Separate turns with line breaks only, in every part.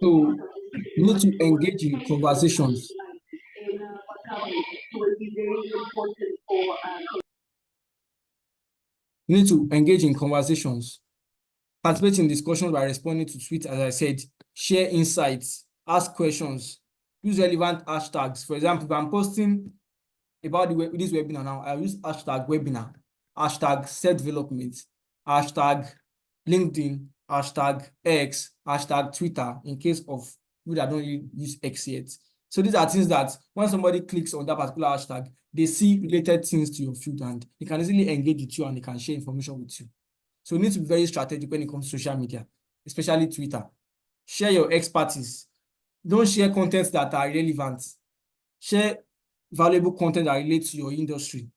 So you need to engage in conversations. You need to engage in conversations. Participate in discussions by responding to tweets, as I said. Share insights. Ask questions. Use relevant hashtags. For example, if I'm posting about this webinar now, I'll use hashtag webinar, hashtag self-development, hashtag LinkedIn, hashtag X, hashtag Twitter, in case of people that don't use X yet. So these are things that when somebody clicks on that particular hashtag, they see related things to your field and they can easily engage with you and they can share information with you. So you need to be very strategic when it comes to social media, especially Twitter. Share your expertise. Don't share content that are irrelevant. Share valuable content that relates to your industry.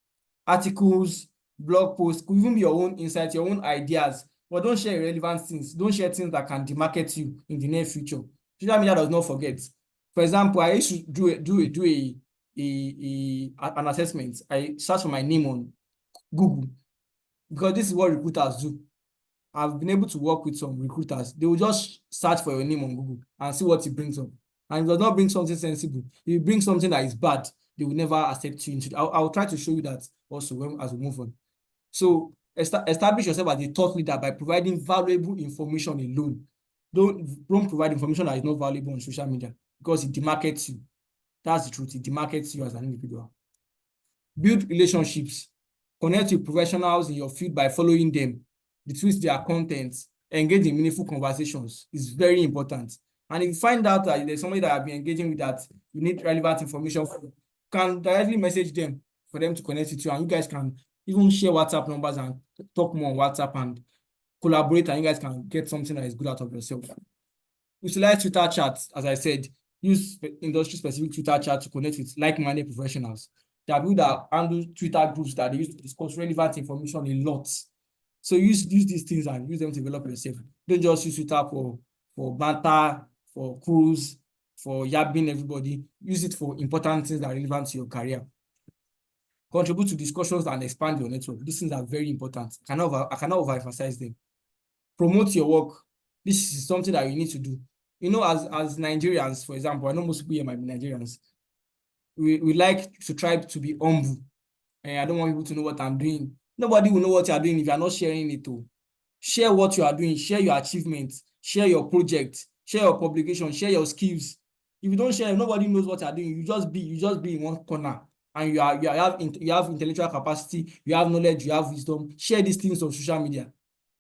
Articles, blog posts, could even be your own insights, your own ideas, but don't share irrelevant things. Don't share things that can demarket you in the near future. Social media does not forget. For example, I used to do an assessment. I search for my name on Google because this is what recruiters do. I've been able to work with some recruiters. They will just search for your name on Google and see what it brings up. And if it does not bring something sensible, if it brings something that is bad, they will never accept you into it. I'll try to show you that also as we move on. So establish yourself as a thought leader by providing valuable information alone. Don't provide information that is not valuable on social media because it demarkets you. That's the truth. It demarkets you as an individual. Build relationships. Connect with professionals in your field by following them, retweet their content, engage in meaningful conversations. Is very important. And if you find out that there's somebody that I've been engaging with that you need relevant information from, you can directly message them for them to connect with you. And you guys can even share WhatsApp numbers and talk more on WhatsApp and collaborate, and you guys can get something that is good out of yourself. Utilize Twitter chats, as I said. Use industry-specific Twitter chat to connect with like-minded professionals. There are people that handle Twitter groups that they use to discuss relevant information a lot. So use these things and use them to develop yourself. Don't just use Twitter for banter, for cruise, for yabbing everybody. Use it for important things that are relevant to your career. Contribute to discussions and expand your network. These things are very important. I cannot overemphasize them. Promote your work. This is something that you need to do. You know, as Nigerians, for example, I know most people here might be Nigerians. We like to try to be humble. And I don't want people to know what I'm doing. Nobody will know what you're doing if you're not sharing it. Share what you are doing, share your achievements, share your project, share your publication, share your skills. If you don't share, nobody knows what you're doing. You just be in one corner. And you have intellectual capacity, you have knowledge, you have wisdom. Share these things on social media.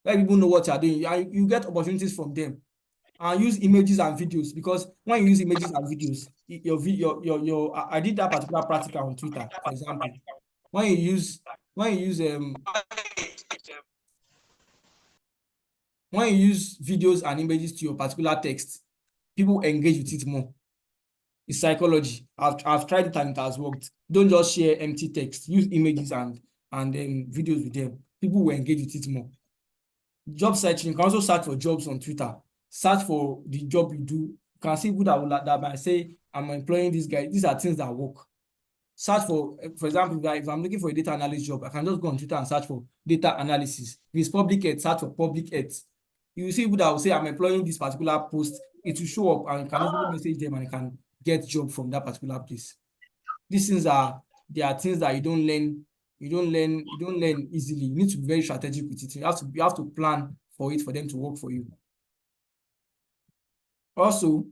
Let people know what you're doing. You get opportunities from them. And use images and videos, because when you use images and videos, I did that particular practical on Twitter, for example. When you use videos and images to your particular text, people engage with it more. It's psychology. I've tried it and it has worked. Don't just share empty text. Use images and videos with them. People will engage with it more. Job searching. You can also search for jobs on Twitter. Search for the job you do. You can see people that might say, I'm employing this guy. These are things that work. Search for example, if I'm looking for a data analyst job, I can just go on Twitter and search for data analysis. If it's public health, search for public health. You will see people that will say, I'm employing this particular post. It will show up and you can easily message them and you can get job from that particular place. These things they are things that you don't learn easily. You need to be very strategic with it. You have to plan for it for them to work for you. Also,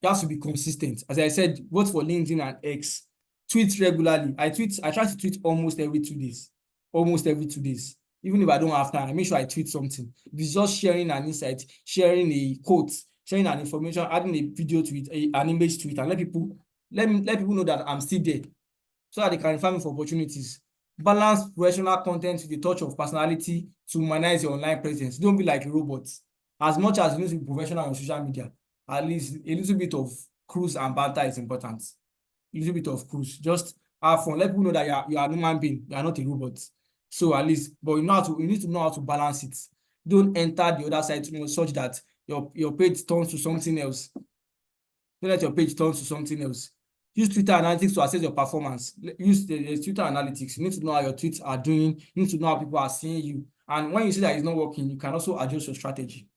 you have to be consistent. As I said, both for LinkedIn and X, tweet regularly. I try to tweet almost every 2 days. Almost every 2 days. Even if I don't have time, I make sure I tweet something. If it's just sharing an insight, sharing a quote, sharing an information, adding a video to it, an image to it, and let people know that I'm still there, so that they can find me for opportunities. Balance professional content with a touch of personality to humanize your online presence. Don't be like a robot. As much as you need to be professional on social media, at least a little bit of cruise and banter is important. A little bit of cruise. Just have fun. Let people know that you are a human being. You are not a robot. So at least, but you need to know how to balance it. Don't enter the other side such that your page turns to something else. Don't let your page turn to something else. Use Twitter analytics to assess your performance. Use the Twitter analytics. You need to know how your tweets are doing. You need to know how people are seeing you. And when you see that it's not working, you can also adjust your strategy.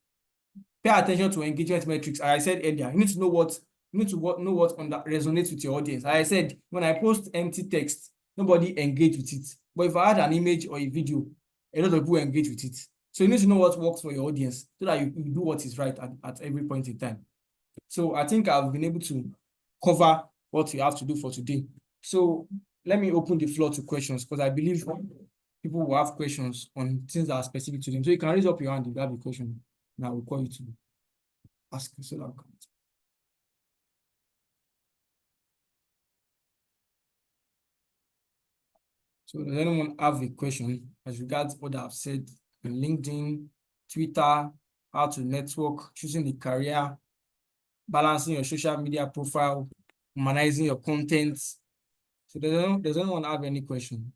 Pay attention to engagement metrics. As I said earlier, you need to know what resonates with your audience. As I said, when I post empty text, nobody engage with it. But if I add an image or a video, a lot of people engage with it. So you need to know what works for your audience so that you do what is right at every point in time. So I think I've been able to cover what we have to do for today. So let me open the floor to questions, because I believe people will have questions on things that are specific to them. So you can raise up your hand if you have a question, and I will call you to ask you so that I can. So does anyone have a question as regards what I've said on LinkedIn, Twitter, how to network, choosing a career, balancing your social media profile, humanizing your content? So does anyone have any question?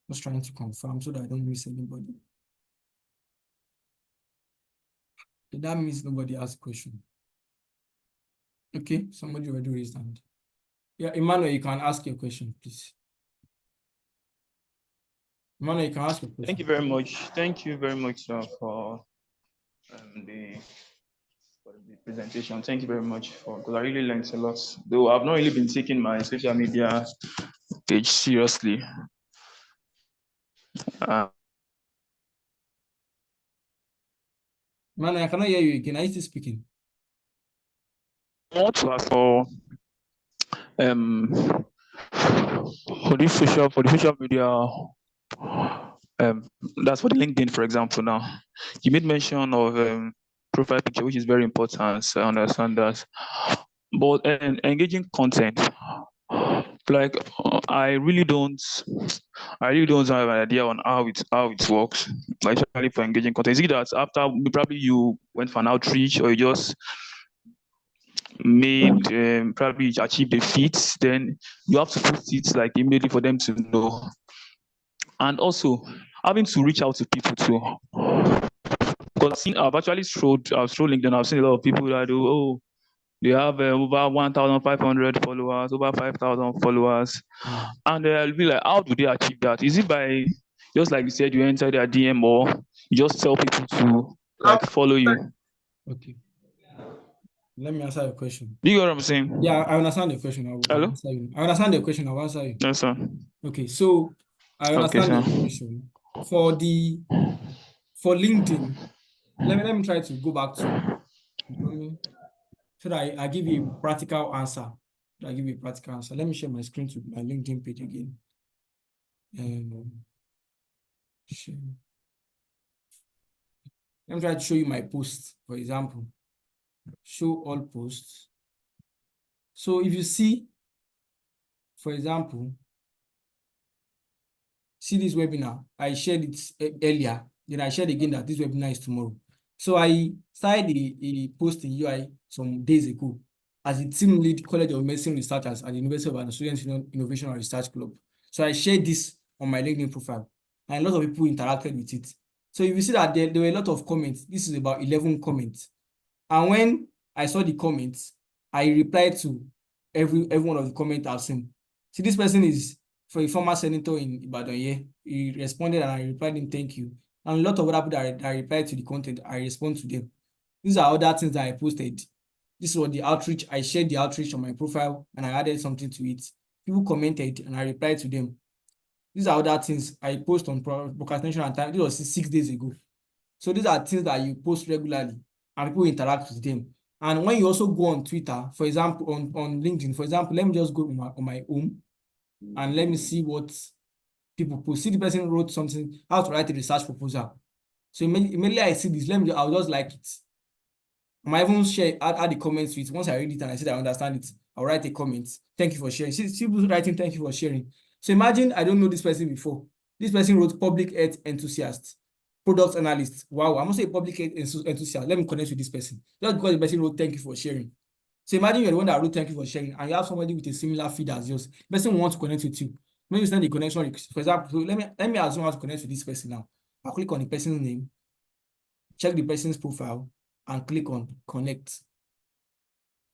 Just trying to confirm so that I don't miss anybody. So that means nobody asked a question. Okay, somebody already raised hand. Yeah, Emmanuel, you can ask your question, please. Emmanuel, you can ask your question.
Thank you very much. Thank you very much, sir, for the presentation. Thank you very much because I really learned a lot. Though I've not really been taking my social media page seriously.
Emmanuel, I cannot hear you again. Are you still speaking?
I want to ask for the social media, that's for the LinkedIn, for example. Now, you made mention of profile picture, which is very important. So I understand that, but engaging content, like I really don't have an idea on how it works, like especially for engaging content. Is it that after probably you went for an outreach or you just made probably achieved a feat, then you have to post it like immediately for them to know, and also having to reach out to people too. Because I've actually scrolled LinkedIn. I've seen a lot of people that they have over 1,500 followers, over 5,000 followers, and I'll be like, how do they achieve that? Is it by just like you said, you enter their DM, or you just tell people to like follow you?
Okay. Let me answer your question.
Do you get what I'm saying?
Yeah, I understand the question. I'll answer you. I understand the question. I'll answer you.
Yes, sir.
Okay, so I understand the question. For LinkedIn, let me try to go back to so that I give you a practical answer. Let me share my screen to my LinkedIn page again. Share. Let me try to show you my posts, for example. Show all posts. So if you see, for example, see this webinar, I shared it earlier, then I shared again that this webinar is tomorrow. So I started a post in UI some days ago as a team lead College of Medicine researchers at the University of Ibadan Student Innovation and Research Club. So I shared this on my LinkedIn profile, and a lot of people interacted with it. So if you see that there were a lot of comments, this is about 11 comments. And when I saw the comments, I replied to every one of the comments I've seen. See, this person is for a former senator in Ibadan. Yeah, he responded and I replied him, thank you. And a lot of other people that I replied to the content, I respond to them. These are other things that I posted. This was the outreach. I shared the outreach on my profile and I added something to it. People commented and I replied to them. These are other things I post on procrastination and time. This was 6 days ago. So these are things that you post regularly and people interact with them. And when you also go on Twitter, for example, on LinkedIn, for example, let me just go on my home and let me see what people post. See, the person wrote something, how to write a research proposal. So immediately I see this, I'll just like it. I might even add the comments to it. Once I read it and I see that I understand it, I'll write a comment. Thank you for sharing. See people writing, thank you for sharing. So imagine I don't know this person before. This person wrote public health enthusiast, product analyst. Wow, I must say public health enthusiast. Let me connect with this person. Just because the person wrote thank you for sharing. So imagine you're the one that wrote thank you for sharing and you have somebody with a similar feed as yours. The person wants to connect with you. Maybe you send the connection request. For example, so let me assume how to connect with this person now. I'll click on the person's name, check the person's profile, and click on connect.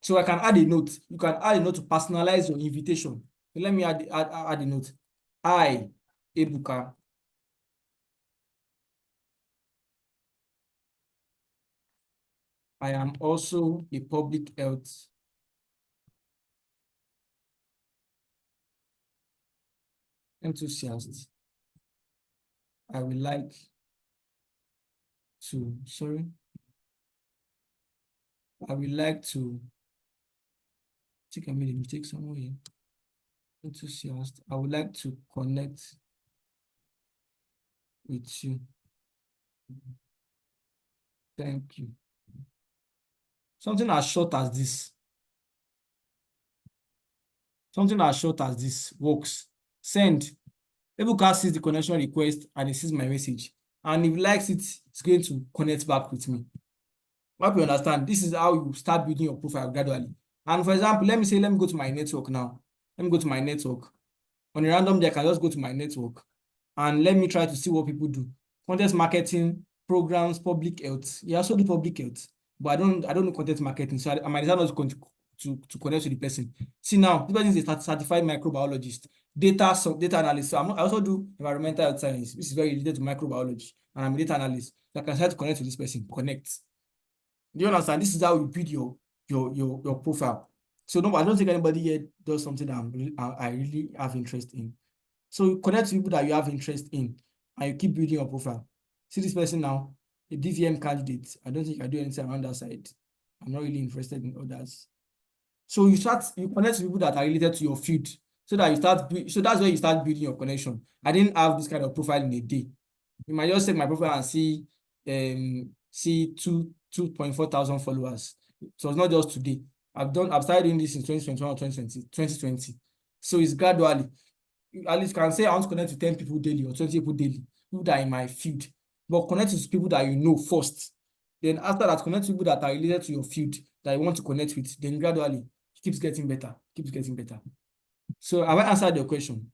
So I can add a note. You can add a note to personalize your invitation. So let me add a note. I, Ebuka, I am also a public health enthusiast. I would like to, I would like to, I think I made a mistake somewhere here. Enthusiast. I would like to connect with you. Thank you. Something as short as this. Something as short as this works. Send. Ebuka sees the connection request and he sees my message. And if he likes it, it's going to connect back with me. I hope you understand. This is how you start building your profile gradually. And for example, let me go to my network now. Let me go to my network. On a random day, I can just go to my network and let me try to see what people do. Content marketing, programs, public health. You also do public health, but I don't know content marketing, so I might decide not to connect with the person. See now, this person is a certified microbiologist, data analyst. So I also do environmental health science, which is very related to microbiology, and I'm a data analyst. So I can try to connect with this person. Connect. Do you understand? This is how you build your profile. So no, I don't think anybody here does something that I really have interest in. So you connect to people that you have interest in, and you keep building your profile. See this person now, a DVM candidate. I don't think I do anything around that side. I'm not really interested in others. So you connect to people that are related to your field, so that's where you start building your connection. I didn't have this kind of profile in a day. You might just check my profile and see 2.4 thousand followers. So it's not just today. I've started doing this in 2021 or 2020. So it's gradually. At least can say I want to connect to 10 people daily or 20 people daily, people that are in my field. But connect to people that you know first. Then after that, connect to people that are related to your field that you want to connect with. Then gradually, it keeps getting better, keeps getting better. So have I answered your question?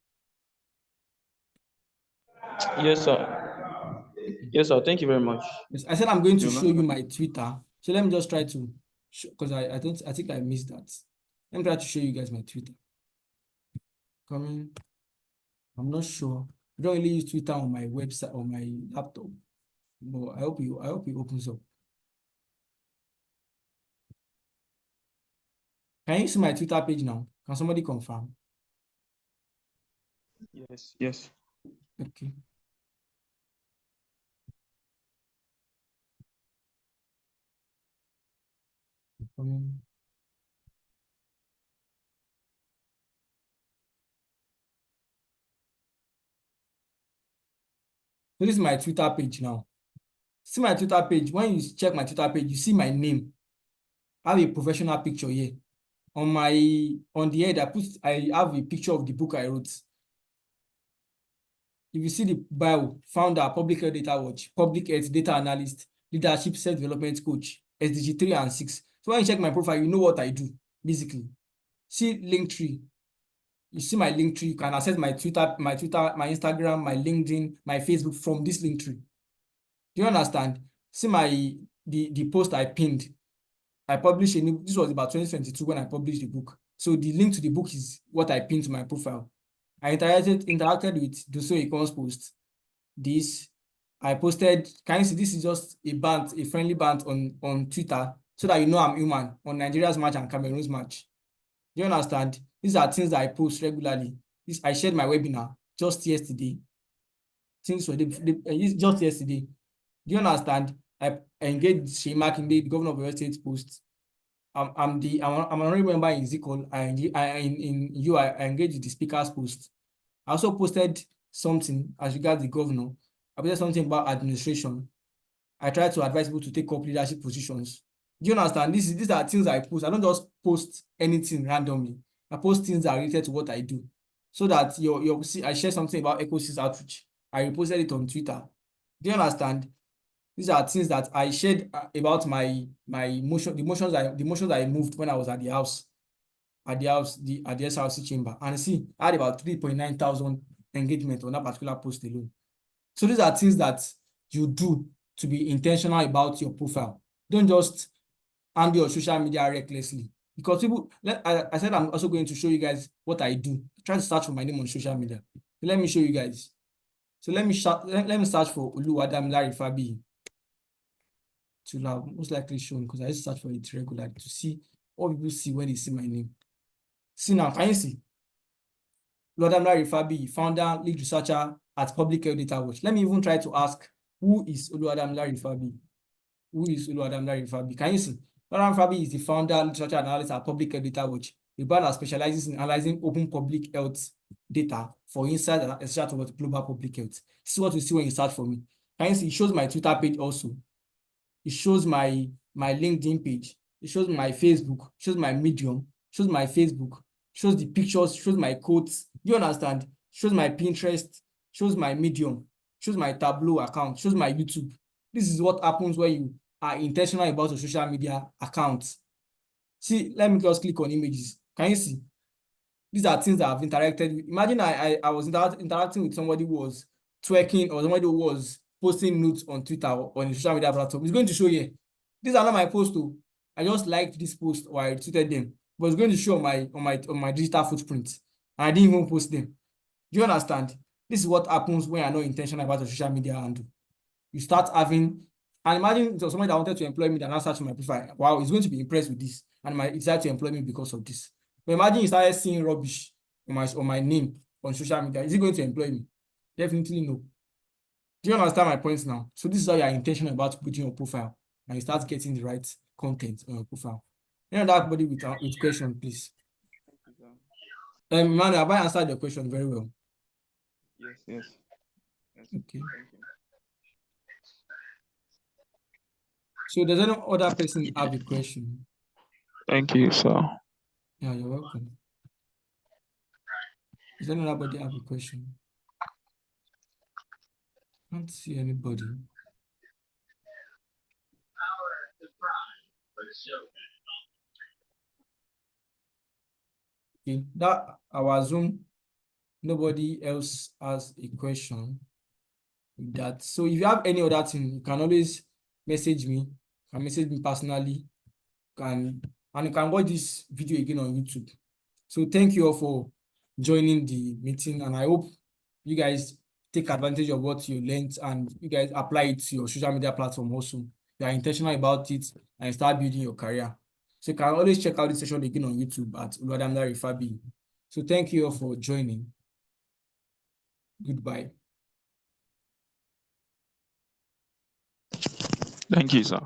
Yes, sir. Yes, sir. Thank you very much.
Yes, I said I'm going to
Yola.
show you my Twitter. So let me just try to show, because I think I missed that. Let me try to show you guys my Twitter. Coming. I'm not sure. I don't really use Twitter on my website or my laptop. But I hope it opens up. Can you see my Twitter page now? Can somebody confirm?
Yes, yes.
Okay. Confirming. So this is my Twitter page now. See my Twitter page. When you check my Twitter page, you see my name. I have a professional picture here. On the head, I have a picture of the book I wrote. If you see the bio, founder, public health data watch, public health data analyst, leadership self-development coach, SDG 3 and 6. So when you check my profile, you know what I do, basically. See Linktree. You see my Linktree. You can access my Twitter, my Instagram, my LinkedIn, my Facebook from this Linktree. Do you understand? See the post I pinned. I published this was about 2022 when I published the book. So the link to the book is what I pinned to my profile. I interacted with Doso Ikon's post. This I posted. Can you see this is just a friendly bant on Twitter, so that you know I'm human on Nigeria's match and Cameroon's match. Do you understand? These are things that I post regularly. I shared my webinar just yesterday. Things were just yesterday. Do you understand? I engaged Sheyi Makinde, the governor of Oyo State post. I'm an honorary member in ZCOL. I engaged with the speaker's post. I also posted something as regards the governor. I posted something about administration. I try to advise people to take up leadership positions. Do you understand? These are things I post. I don't just post anything randomly. I post things that are related to what I do. So that I share something about ecosystem outreach. I reposted it on Twitter. Do you understand? These are things that I shared about my motion, the motions I moved when I was at the SRC chamber. And see, I had about 3.9 thousand engagement on that particular post alone. So these are things that you do to be intentional about your profile. Don't just handle your social media recklessly. Because I said I'm also going to show you guys what I do. Try to search for my name on social media. So let me show you guys. So let me search for Oluwadamilare Fabiyi. To now most likely shown because I used to search for it regularly to see what people see when they see my name. See now, can you see? Oluwadamilare Fabiyi, founder, lead researcher at Public Health Data Watch. Let me even try to ask, who is Oluwadamilare Fabiyi? Who is Oluwadamilare Fabiyi? Can you see? Oluwadamilare Fabiyi is the founder, lead researcher, and analyst at Public Health Data Watch, a brand that specializes in analyzing open public health data for insights and essential towards global public health. This is what you see when you search for me. Can you see? It shows my Twitter page also. It shows my LinkedIn page. It shows my Facebook. It shows my Medium. It shows my Facebook. It shows the pictures. It shows my quotes. Do you understand? It shows my Pinterest. It shows my Medium. It shows my Tableau account. It shows my YouTube. This is what happens when you are intentional about your social media accounts. See, let me just click on images. Can you see? These are things that I've interacted with. Imagine I was interacting with somebody who was twerking or somebody who was posting notes on Twitter or on a social media platform. It's going to show here. These are not my posts too. I just liked this post or I tweeted them, but it's going to show on my digital footprint. And I didn't even post them. Do you understand? This is what happens when you're not intentional about your social media handle. You start having, and imagine it was somebody that wanted to employ me that now search my profile. Wow, he's going to be impressed with this and might decide to employ me because of this. But imagine you started seeing rubbish on my name on social media. Is he going to employ me? Definitely no. Do you understand my points now? So this is how you are intentional about putting your profile and you start getting the right content on your profile. Anybody with question, please. Emmanuel, have I answered your question very well?
Yes.
Okay. So does any other person have a question?
Thank you, sir.
Yeah, you're welcome. Does anybody have a question? I can't see anybody. Okay, that our Zoom, nobody else has a question with that. So if you have any other thing, you can always message me. You can message me personally. And you can watch this video again on YouTube. So thank you all for joining the meeting, and I hope you guys take advantage of what you learned and you guys apply it to your social media platform also. You are intentional about it and start building your career. So you can always check out this session again on YouTube at Oluwadamilare Fabiyi. So thank you all for joining. Goodbye.
Thank you, sir.